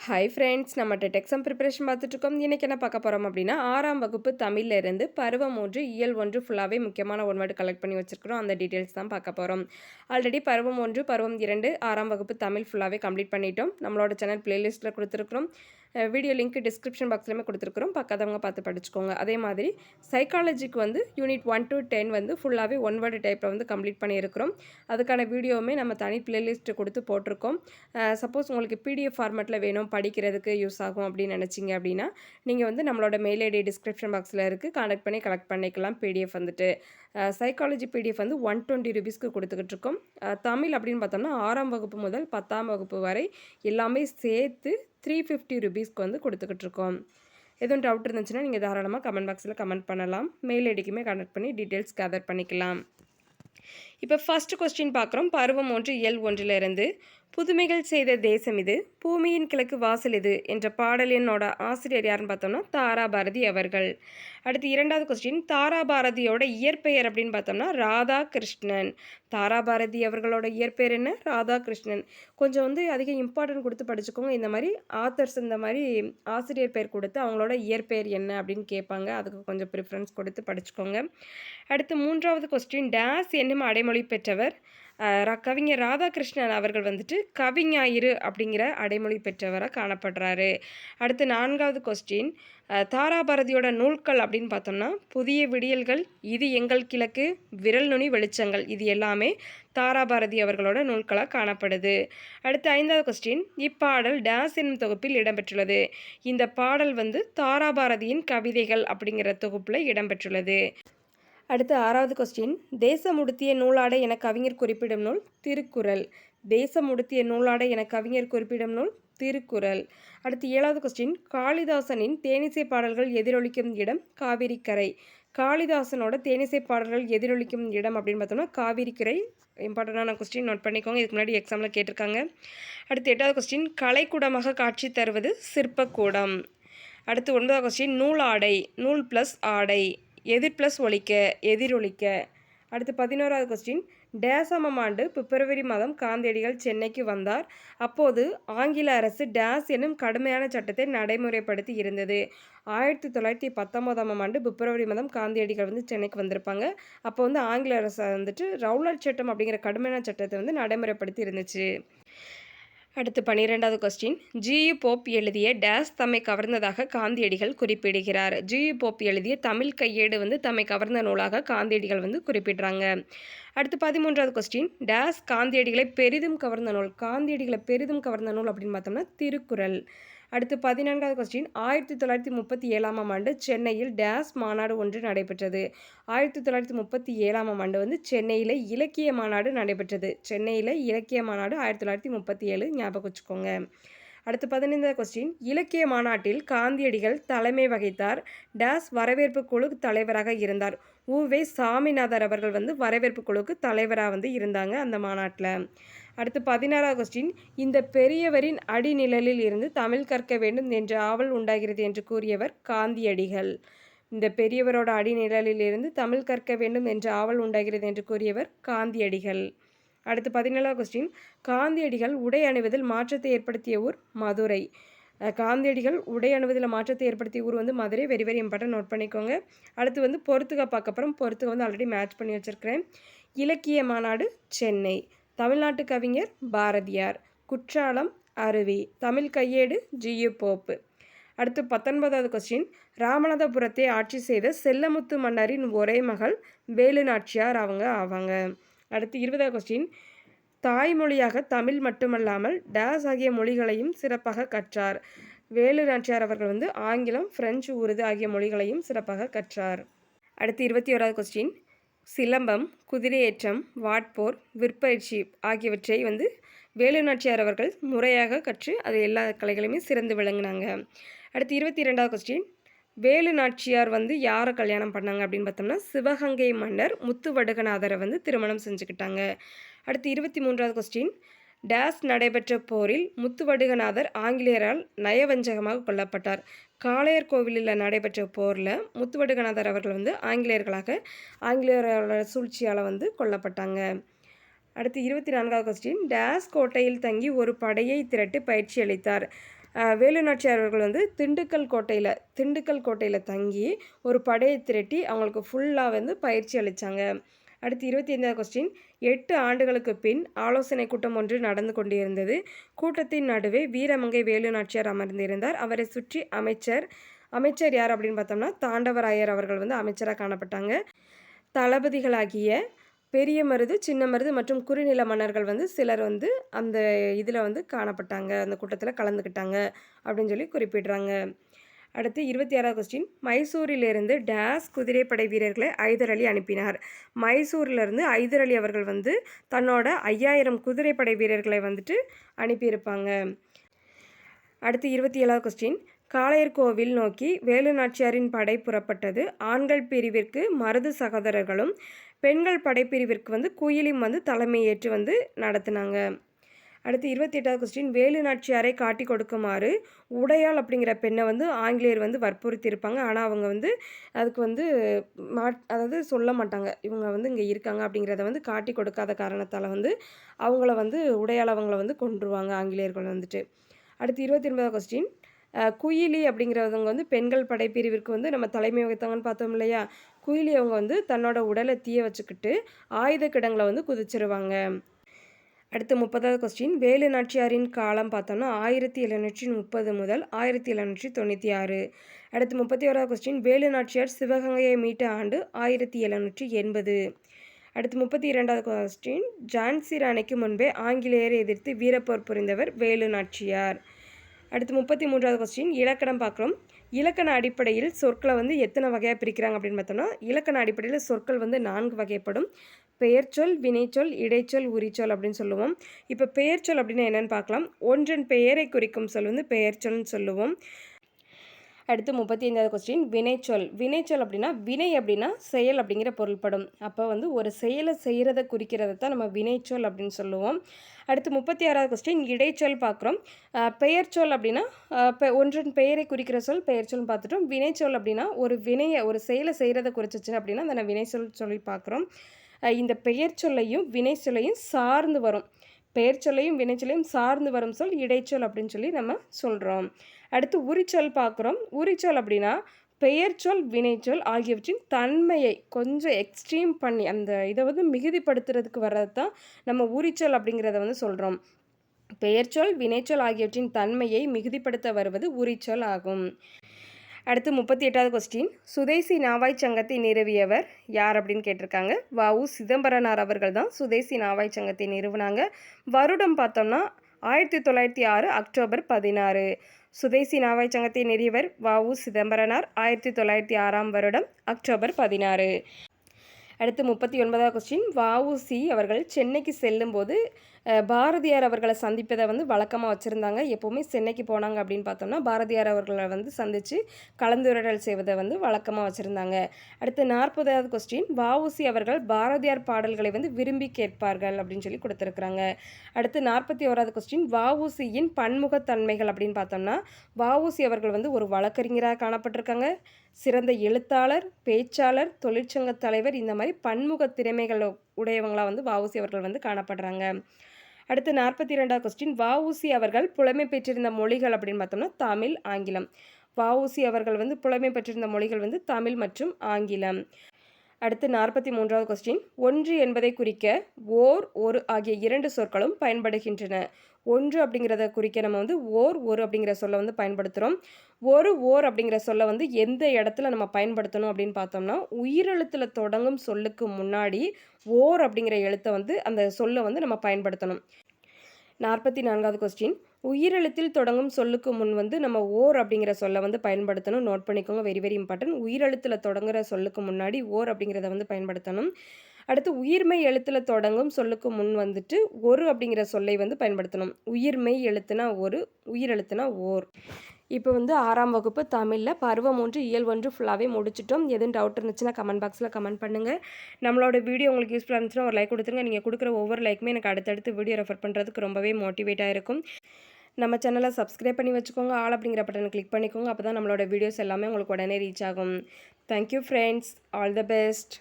Hi friends, நம்ம TET exam preparation பார்த்துட்ருக்கோம். இன்றைக்கி என்ன பார்க்க போகிறோம் அப்படின்னா, 6ஆம் வகுப்பு தமிழ்ல இருந்து பருவம் 1 இயல் 1 ஃபுல்லாகவே முக்கியமான ஒன் வேர்டு கலெக்ட் பண்ணி வச்சுருக்கிறோம். அந்த டீட்டெயில்ஸ் தான் பார்க்க போகிறோம். ஆல்ரெடி பருவம் 1, பருவம் 2, 6ஆம் வகுப்பு தமிழ் ஃபுல்லாகவே கம்ப்ளீட் பண்ணிட்டோம். நம்மளோட சேனல் பிளேலிஸ்ட்டில் கொடுத்துருக்குறோம். வீடியோ லிங்க் டிஸ்கிரிப்ஷன் பாக்ஸ்லையுமே கொடுத்துருக்குறோம். பார்க்காதவங்க பார்த்து படிச்சுக்கோங்க. அதே மாதிரி சைக்காலஜிக்கு வந்து யூனிட் 1 to 10 வந்து ஃபுல்லாகவே ஒன் வேர்டு டைப்பில் வந்து கம்ப்ளீட் பண்ணியிருக்கிறோம். அதுக்கான வீடியோவுமே நம்ம தனி பிளேலிஸ்ட்டு கொடுத்து போட்டிருக்கோம். சப்போஸ் உங்களுக்கு பிடிஎஃப் ஃபார்மேட்டில் வேணும், படிக்கிறதுக்கு யூஸ் ஆகும் அப்படின்னு நினச்சிங்க அப்படின்னா, நீங்கள் வந்து நம்மளோட மெயில் ஐடி டிஸ்கிரிப்ஷன் பாக்ஸில் இருக்குது, கான்டாக்ட் பண்ணி கலெக்ட் பண்ணிக்கலாம். பிடிஎஃப் வந்துட்டு சைக்காலஜி பிடிஎஃப் வந்து 120 ருபீஸ்க்கு கொடுத்துக்கிட்டு இருக்கோம். தமிழ் அப்படின்னு பார்த்தோம்னா 6ஆம் வகுப்பு முதல் 10ஆம் வகுப்பு வரை எல்லாமே சேர்த்து 350 ருபீஸ்க்கு வந்து கொடுத்துக்கிட்டு இருக்கோம். எதுவும் டவுட் இருந்துச்சுன்னா நீங்கள் தாராளமாக கமெண்ட் பாக்ஸில் கமெண்ட் பண்ணலாம். மெயில் ஐடிக்குமே கான்டாக்ட் பண்ணி டீட்டெயில்ஸ் கேதர் பண்ணிக்கலாம். இப்போ ஃபர்ஸ்ட் கொஸ்டின் பார்க்குறோம். பருவம் 1 இயல் 1லிருந்து புதுமைகள் செய்த தேசம் இது, பூமியின் கிழக்கு வாசல் இது என்ற பாடலினோட ஆசிரியர் யாருன்னு பார்த்தோம்னா தாரா பாரதி அவர்கள். அடுத்து இரண்டாவது கொஸ்டின், தாரா பாரதியோட இயற்பெயர் அப்படின்னு பார்த்தோம்னா ராதாகிருஷ்ணன். தாரா பாரதி அவர்களோட இயற்பெயர் என்ன? ராதாகிருஷ்ணன். கொஞ்சம் வந்து அதிக இம்பார்ட்டன்ட் கொடுத்து படிச்சுக்கோங்க. இந்த மாதிரி ஆத்தர்ஸ் இந்த மாதிரி ஆசிரியர் பெயர் கொடுத்து அவங்களோட இயற்பெயர் என்ன அப்படின்னு கேட்பாங்க. அதுக்கு கொஞ்சம் ப்ரிஃபரன்ஸ் கொடுத்து படிச்சுக்கோங்க. அடுத்து மூன்றாவது கொஸ்டின், டேஸ் என்னும் அடைமொழி பெற்றவர். கவிஞர் ராதாகிருஷ்ணன் அவர்கள் வந்துட்டு கவிஞாயிறு அப்படிங்கிற அடைமொழி பெற்றவராக காணப்படுறாரு. அடுத்து நான்காவது கொஸ்டின், தாராபாரதியோட நூல்கள் அப்படின்னு பார்த்தோம்னா புதிய விடியல்கள், இது எங்கள் கிழக்கு, விரல் நுனி வெளிச்சங்கள், இது எல்லாமே தாராபாரதி அவர்களோட நூல்களாக காணப்படுது. அடுத்து ஐந்தாவது கொஸ்டின், இப்பாடல் டேஸ் என்னும் தொகுப்பில் இடம்பெற்றுள்ளது. இந்த பாடல் வந்து தாராபாரதியின் கவிதைகள் அப்படிங்கிற தொகுப்பில் இடம்பெற்றுள்ளது. அடுத்து ஆறாவது கொஸ்டின், தேசமுடுத்திய நூலாடை என கவிஞர் குறிப்பிடும் நூல் திருக்குறள். தேசமுடுத்திய நூலாடை என கவிஞர் குறிப்பிடும் நூல் திருக்குறள். அடுத்து ஏழாவது கொஸ்டின், காளிதாசனின் தேனிசை பாடல்கள் எதிரொலிக்கும் இடம் காவிரிக்கரை. காளிதாசனோட தேனிசை பாடல்கள் எதிரொலிக்கும் இடம் அப்படின்னு பார்த்தோம்னா காவிரிக்கரை. இம்பார்ட்டண்டான கொஸ்டின், நோட் பண்ணிக்கோங்க. இதுக்கு முன்னாடி எக்ஸாமில் கேட்டிருக்காங்க. அடுத்து எட்டாவது கொஸ்டின், கலைக்கூடமாக காட்சி தருவது சிற்பக்கூடம். அடுத்து ஒன்பதாவது கொஸ்டின், நூலாடை, நூல் ப்ளஸ் ஆடை, எதிர் ப்ளஸ் ஒலிக்க, எதிரொலிக்க. அடுத்து 11வது கொஸ்டின், டேசாமம் ஆண்டு பிப்ரவரி மாதம் காந்தியடிகள் சென்னைக்கு வந்தார். அப்போது ஆங்கில அரசு டேஸ் எனும் கடுமையான சட்டத்தை நடைமுறைப்படுத்தி இருந்தது. 1919ஆம் ஆண்டு பிப்ரவரி மாதம் காந்தியடிகள் வந்து சென்னைக்கு வந்திருப்பாங்க. அப்போ வந்து ஆங்கில அரசு வந்துட்டு ரவுலட் சட்டம் அப்படிங்கிற கடுமையான சட்டத்தை வந்து நடைமுறைப்படுத்தி இருந்துச்சு. அடுத்து 12வது கொஸ்டின், ஜியு போப் எழுதிய டேஸ் தம்மை கவர்ந்ததாக காந்தியடிகள் குறிப்பிடுகிறார். ஜியு போப் எழுதிய தமிழ் கையேடு வந்து தம்மை கவர்ந்த நூலாக காந்தியடிகள் வந்து குறிப்பிடுறாங்க. அடுத்து 13வது கொஸ்டின், டேஸ் காந்தியடிகளை பெரிதும் கவர்ந்த நூல். காந்தியடிகளை பெரிதும் கவர்ந்த நூல் அப்படின்னு பார்த்தோம்னா திருக்குறள். அடுத்து 14வது கொஸ்டின், 1937ஆம் ஆண்டு சென்னையில் டேஸ் மாநாடு ஒன்று நடைபெற்றது. 1937ஆம் ஆண்டு வந்து சென்னையில் இலக்கிய மாநாடு நடைபெற்றது. சென்னையில் இலக்கிய மாநாடு 1937, ஞாபகம் வச்சுக்கோங்க. அடுத்து 15வது கொஸ்டின், இலக்கிய மாநாட்டில் காந்தியடிகள் தலைமை வகித்தார். டேஸ் வரவேற்பு குழு தலைவராக இருந்தார். உவே சாமிநாதர் அவர்கள் வந்து வரவேற்பு குழுவுக்கு தலைவராக வந்து இருந்தாங்க அந்த மாநாட்டில். அடுத்து 16வது கொஸ்டின், இந்த பெரியவரின் அடிநிழலில் இருந்து தமிழ் கற்க வேண்டும் என்ற ஆவல் உண்டாகிறது என்று கூறியவர் காந்தியடிகள். இந்த பெரியவரோட அடிநிழலில் இருந்து தமிழ் கற்க வேண்டும் என்ற ஆவல் உண்டாகிறது என்று கூறியவர் காந்தியடிகள். அடுத்து 17வது கொஸ்டின், காந்தியடிகள் உடை அணிவதில் மாற்றத்தை ஏற்படுத்திய ஊர் மதுரை. காந்தியடிகள் உடை அணிவதில் மாற்றத்தை ஏற்படுத்திய ஊர் வந்து Madurai. Very very important, note பண்ணிக்கோங்க. அடுத்து வந்து பொறுத்துக பார்க்க போகிறோம். பொறுத்துக வந்து ஆல்ரெடி மேட்ச் பண்ணி வச்சுருக்கிறேன். இலக்கிய மாநாடு சென்னை. தமிழ்நாட்டு கவிஞர் பாரதியார். குற்றாலம் அருவி. தமிழ் கையேடு ஜியு போப்பு. அடுத்து 19வது கொஸ்டின், ராமநாதபுரத்தை ஆட்சி செய்த செல்லமுத்து மன்னரின் ஒரே மகள் வேலு நாச்சியார் அவங்க ஆவாங்க. அடுத்து 20வது கொஸ்டின், தாய்மொழியாக தமிழ் மட்டுமல்லாமல் டேஸ் ஆகிய மொழிகளையும் சிறப்பாக கற்றார். வேலு நாச்சியார் அவர்கள் வந்து ஆங்கிலம், பிரெஞ்சு, உருது ஆகிய மொழிகளையும் சிறப்பாக கற்றார். அடுத்து 21வது கொஸ்டின், சிலம்பம், குதிரையேற்றம், வாட்போர், விற்பயிற்சி ஆகியவற்றை வந்து வேலு நாச்சியார் அவர்கள் முறையாக கற்று அது எல்லா கலைகளையுமே சிறந்து விளங்கினாங்க. அடுத்து 22வது கொஸ்டின், வேலு நாச்சியார் வந்து யாரை கல்யாணம் பண்ணாங்க அப்படின்னு பார்த்தோம்னா சிவகங்கை மன்னர் முத்துவடுகநாதரை வந்து திருமணம் செஞ்சுக்கிட்டாங்க. அடுத்து 23வது கொஸ்டின், டேஸ் நடைபெற்ற போரில் முத்துவடுகநாதர் ஆங்கிலேயரால் நயவஞ்சகமாக கொல்லப்பட்டார். காளையர் கோவிலில் நடைபெற்ற போரில் முத்துவடுகநாதர் அவர்கள் வந்து ஆங்கிலேயரோட சூழ்ச்சியால் வந்து கொல்லப்பட்டாங்க. அடுத்து 24வது கொஸ்டின், டேஸ் கோட்டையில் தங்கி ஒரு படையை திரட்டு பயிற்சி அளித்தார். வேலு நாச்சியார் அவர்கள் வந்து திண்டுக்கல் கோட்டையில் தங்கி ஒரு படையை திரட்டி அவங்களுக்கு ஃபுல்லாக வந்து பயிற்சி அளித்தாங்க. அடுத்து 25வது கொஸ்டின், 8 ஆண்டுகளுக்கு பின் ஆலோசனை கூட்டம் ஒன்று நடந்து கொண்டிருந்தது. கூட்டத்தின் நடுவே வீரமங்கை வேலு நாச்சியார் அமர்ந்திருந்தார். அவரை சுற்றி அமைச்சர் யார் அப்படின்னு பார்த்தோம்னா தாண்டவராயர் அவர்கள் வந்து அமைச்சராக காணப்பட்டாங்க. தளபதிகளாகிய பெரிய மருது, சின்ன மருது மற்றும் குறுநில மன்னர்கள் வந்து சிலர் வந்து அந்த இதில் வந்து காணப்பட்டாங்க, அந்த கூட்டத்தில் கலந்துக்கிட்டாங்க அப்படின்னு சொல்லி குறிப்பிடுறாங்க. அடுத்து 26வது கொஸ்டின், மைசூரிலிருந்து டேஸ் குதிரைப்படை வீரர்களை ஐதர் அலி அனுப்பினார். மைசூரிலிருந்து ஐதர் அலி அவர்கள் வந்து தன்னோட 5000 குதிரைப்படை வீரர்களை வந்துட்டு அனுப்பியிருப்பாங்க. அடுத்து 27வது கொஸ்டின், காளையர் கோவில் நோக்கி வேலு நாச்சியாரின் படை புறப்பட்டது. ஆண்கள் பிரிவிற்கு மருது சகோதரர்களும் பெண்கள் படைப்பிரிவிற்கு வந்து குயிலியும் வந்து தலைமையேற்று வந்து நடத்தினாங்க. அடுத்து 28வது கொஸ்டின், வேலு நாச்சியாரை காட்டி கொடுக்குமாறு உடையாள் அப்படிங்கிற பெண்ணை வந்து ஆங்கிலேயர் வந்து வற்புறுத்தியிருப்பாங்க. ஆனால் அவங்க வந்து அதுக்கு வந்து அதாவது சொல்ல மாட்டாங்க, இவங்க வந்து இங்கே இருக்காங்க அப்படிங்கிறத வந்து காட்டி கொடுக்காத காரணத்தால் வந்து உடையாள் அவங்கள வந்து கொன்றுவாங்க ஆங்கிலேயர்கள் வந்துட்டு. அடுத்து 29வது கொஸ்டின், குயிலி அப்படிங்கிறவங்க வந்து பெண்கள் படைப்பிரிவிற்கு வந்து நம்ம தலைமை வகித்தாங்கன்னு பார்த்தோம் இல்லையா. குயிலி அவங்க வந்து தன்னோட உடலை தீய வச்சுக்கிட்டு ஆயுத கிடங்களை வந்து குதிச்சிருவாங்க. அடுத்து 30வது கொஸ்டின், வேலு நாச்சியாரின் காலம் பார்த்தோம்னா 1730 முதல் 1796. அடுத்து 31வது கொஸ்டின், வேலு நாச்சியார் சிவகங்கையை மீட்ட ஆண்டு 1780. அடுத்து 32வது கொஸ்டின், ஜான்சி ராணிக்கு முன்பே ஆங்கிலேயரை எதிர்த்து வீரப்போர் புரிந்தவர் வேலு நாச்சியார். அடுத்து 33வது கொஸ்டின், இலக்கணம் பார்க்குறோம். இலக்கண அடிப்படையில் சொற்களை வந்து எத்தனை வகையாக பிரிக்கிறாங்க அப்படின்னு பார்த்தோம்னா இலக்கண அடிப்படையில் சொற்கள் வந்து 4 வகைப்படும். பெயர்ச்சொல், வினைச்சொல், இடைச்சொல், உரிச்சொல் அப்படின்னு சொல்லுவோம். இப்போ பெயர்ச்சொல் அப்படின்னா என்னென்னு பார்க்கலாம். ஒன்றன் பெயரை குறிக்கும் சொல் வந்து பெயர்ச்சொல்னு சொல்லுவோம். அடுத்து 35வது கொஸ்டின், வினைச்சொல் அப்படின்னா வினை அப்படின்னா செயல் அப்படிங்கிற பொருள்படும். அப்போ வந்து ஒரு செயலை செய்கிறத குறிக்கிறத தான் நம்ம வினைச்சொல் அப்படின்னு சொல்லுவோம். அடுத்து 36வது கொஸ்டின், இடைச்சொல் பார்க்குறோம். பெயர்ச்சொல் அப்படின்னா ஒன்றன் பெயரை குறிக்கிற சொல் பெயர்ச்சொல்னு பார்த்துட்டோம். வினைச்சொல் அப்படின்னா ஒரு செயலை செய்கிறத குறிச்சிச்சு அப்படின்னா அதை வினைச்சொல் சொல்லி பார்க்குறோம். இந்த பெயர்ச்சொல்லையும் வினைச்சொல்லையும் சார்ந்து வரும். பெயர்ச்சொல்லையும் வினைச்சொல்லையும் சார்ந்து வரும் சொல் இடைச்சொல் அப்படின்னு சொல்லி நம்ம சொல்கிறோம். அடுத்து உரிச்சொல் பார்க்குறோம். உரிச்சொல் அப்படின்னா பெயர்ச்சொல், வினைச்சொல் ஆகியவற்றின் தன்மையை கொஞ்சம் எக்ஸ்ட்ரீம் பண்ணி அந்த இதை வந்து மிகுதிப்படுத்துறதுக்கு வர்றது தான் நம்ம உரிச்சொல் அப்படிங்கிறத வந்து சொல்கிறோம். பெயர்ச்சொல், வினைச்சொல் ஆகியவற்றின் தன்மையை மிகுதிப்படுத்த வருவது உரிச்சொல் ஆகும். அடுத்து 38வது கொஸ்டின், சுதேசி நாவாய் சங்கத்தை நிறுவியவர் யார் அப்படின்னு கேட்டிருக்காங்க. வ.உ. சிதம்பரனார் அவர்கள் தான் சுதேசி நாவாய் சங்கத்தை நிறுவினாங்க. வருடம் பார்த்தோம்னா 1906 அக்டோபர் 16. சுதேசி நாவாய் சங்கத்தை நிறுவியவர் வ.உ. சிதம்பரனார். 1906 வருடம் அக்டோபர் 16. அடுத்து 39வது கொஸ்டின், வ.உ.சி அவர்கள் சென்னைக்கு செல்லும்போது பாரதியார் அவர்களை சந்திப்பதை வந்து வழக்கமாக வச்சுருந்தாங்க. எப்போவுமே சென்னைக்கு போனாங்க அப்படின்னு பார்த்தோம்னா பாரதியார் அவர்களை வந்து சந்தித்து கலந்துரையாடல் செய்வதை வந்து வழக்கமாக வச்சுருந்தாங்க. அடுத்து 40வது கொஸ்டின், வ.உ.சி அவர்கள் பாரதியார் பாடல்களை வந்து விரும்பி கேட்பார்கள் அப்படின்னு சொல்லி கொடுத்துருக்குறாங்க. அடுத்து 41வது கொஸ்டின், வ.உ.சியின் பன்முகத்தன்மைகள் அப்படின்னு பார்த்தோம்னா வ.உ.சி அவர்கள் வந்து ஒரு வழக்கறிஞராக காணப்பட்டிருக்காங்க. சிறந்த எழுத்தாளர், பேச்சாளர், தொழிற்சங்க தலைவர், இந்த மாதிரி பன்முக திறமைகள் உடையவங்களாக வந்து வ.உ.சி அவர்கள் வந்து காணப்படுறாங்க. அடுத்து 42வது கொஸ்டின், வ.உ.சி அவர்கள் புலமை பெற்றிருந்த மொழிகள் அப்படின்னு பார்த்தோம்னா தமிழ், ஆங்கிலம். வ.உ.சி அவர்கள் வந்து புலமை பெற்றிருந்த மொழிகள் வந்து தமிழ் மற்றும் ஆங்கிலம். அடுத்து 43வது கொஸ்டின், ஒன்று என்பதை குறிக்க ஓர், ஒரு ஆகிய 2 சொற்களும் பயன்படுகின்றன. ஒன்று அப்படிங்கிறத குறிக்க நம்ம வந்து ஒரு அப்படிங்கிற சொல்லை வந்து பயன்படுத்துகிறோம். ஓர் அப்படிங்கிற சொல்லை வந்து எந்த இடத்துல நம்ம பயன்படுத்தணும் அப்படின்னு பார்த்தோம்னா உயிரெழுத்தில் தொடங்கும் சொல்லுக்கு முன்னாடி ஓர் அப்படிங்கிற எழுத்தை வந்து அந்த சொல்லை வந்து நம்ம பயன்படுத்தணும். 44வது கொஸ்டின், உயிரெழுத்தில் தொடங்கும் சொல்லுக்கு முன் வந்து நம்ம ஓர் அப்படிங்கிற சொல்லை வந்து பயன்படுத்தணும். நோட் பண்ணிக்கோங்க, வெரி வெரி இம்பார்ட்டன்ட். உயிரெழுத்தில் தொடங்குற சொல்லுக்கு முன்னாடி ஓர் அப்படிங்கிறத வந்து பயன்படுத்தணும். அடுத்து உயிர்மெய் எழுத்தில் தொடங்கும் சொல்லுக்கு முன் வந்துட்டு ஒரு அப்படிங்கிற சொல்லை வந்து பயன்படுத்தணும். உயிர்மெய் எழுத்துனா ஒரு, உயிரெழுத்துனா ஓர். இப்போ வந்து 6ஆம் வகுப்பு தமிழில் பருவம் 3 இயல் 1 ஃபுல்லாகவே முடிச்சிட்டோம். எதுவும் டவுட் இருந்துச்சுன்னா கமெண்ட் பாக்ஸில் கமெண்ட் பண்ணுங்கள். நம்மளோட வீடியோ உங்களுக்கு யூஸ்ஃபுல்லாக இருந்துச்சுன்னா ஒரு லைக் கொடுத்துருங்க. நீங்கள் கொடுக்குற ஒவ்வொரு லைக்குமே எனக்கு அடுத்தடுத்து வீடியோ ரெஃபர் பண்ணுறதுக்கு ரொம்பவே மோட்டிவேட்டாக இருக்கும். நம்ம சேனலை சப்ஸ்கிரைப் பண்ணி வச்சுக்கோங்க. ஆல் அப்படிங்கிற பட்டனை கிளிக் பண்ணிக்கோங்க. அப்போ தான் நம்மளோட வீடியோஸ் எல்லாமே உங்களுக்கு உடனே ரீச் ஆகும். Thank you friends. All the best.